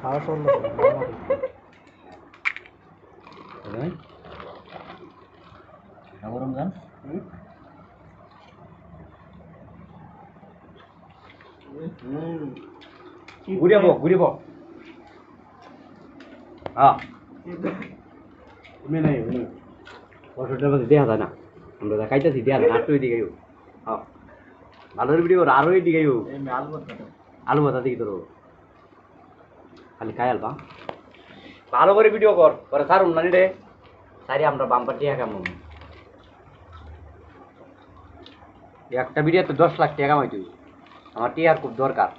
খাওয়া চলল গরম গান ঘুরিব হ্যাঁ বছরটার মধ্যে দেওয়া যায় না আমরা দেখাইতেছি দেওয়া যায় আটটু দিকে হ্যাঁ ভালোর ভিডিও আরো দিকে আলু ভাতা দিকে তোর খালি খাই আলবা ভালো করে ভিডিও কর পরে সারুন না রে সারি আমরা বাম্পার টিয়া কামাম একটা ভিডিওতে 10 লাখ টাকা কামাই তুই আমার টিয়ার খুব দরকার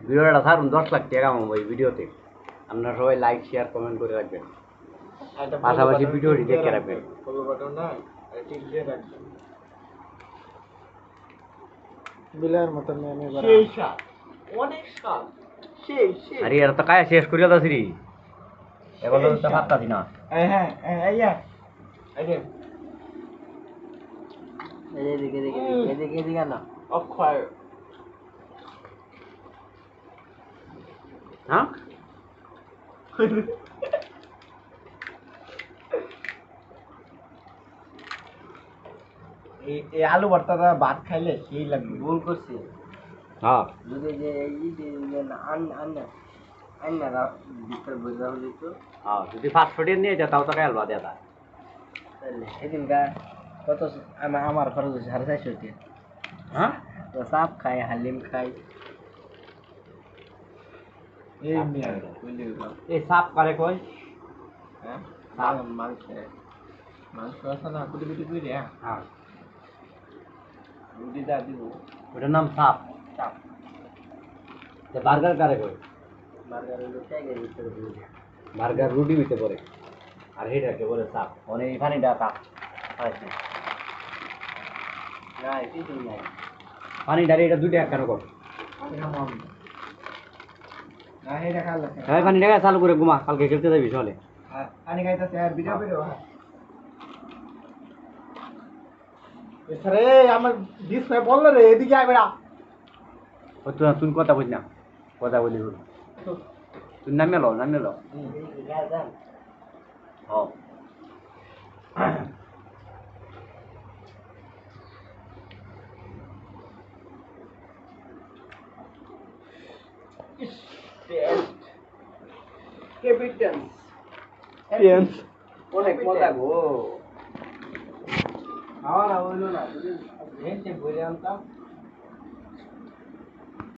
ভিডিওটা সারুন 10 লাখ টাকা কামাবো এই ভিডিওতে আপনারা সবাই লাইক শেয়ার কমেন্ট করে রাখবেন পাশাপাশি ভিডিওটি দেখে রাখবেন বিলার মতন মেয়ে সেই সাপ অনেক সাপ আরে এরা তো কায়া শেষ করিয়া দাসি রে এখন তো পাত্তাছি না হ্যাঁ আইয়া এদিকে না অক্ষয় হ্যাঁ এই আলু ভর্তাটা ভাত খাইলে সেই লাগবে ভুল করছি হ্যাঁ যদি যে আন্না ভিতর বুঝা হলে তো হ্যাঁ যদি 500 টাকা নিয়ে যা তাও তো কায়াল বাদে দা সেদিনকা কত আমার খরচ হয়েছে 450 টাকা হ্যাঁ তো সাপ খাই হালিম খাই এই মিয়া কইলে এই সাপ করে কই হ্যাঁ মাংস আছে না কুটি কুটি কইরে হ্যাঁ রুটি দা দিব ওটার নাম সাপ সাপ যে বার্গার করে কই বার্গার হলো টাইগার ভিতরে দিয়ে বার্গার রুটি হইতে পারে আর হেটাকে বলে সাপ মানে পানিটা সাপ আছে না কিছু নাই পানিটা এটা দুইটা এক কেন কর না হে দেখা লাগে হ্যাঁ পানিটা চালু করে ঘুমা কালকে খেলতে যাবি চলে পানি খাইতাছে আর ভিডিও করে এছাড়ে আমার ডিসপ্লে বললো রে এদিকে আয় বেড়া ও তুই কথা বল না কথা বলি তুই নামে লো ও অনেক মজা গো খাওয়া না হইলো না যদি ভেন্টে ভরে আনতাম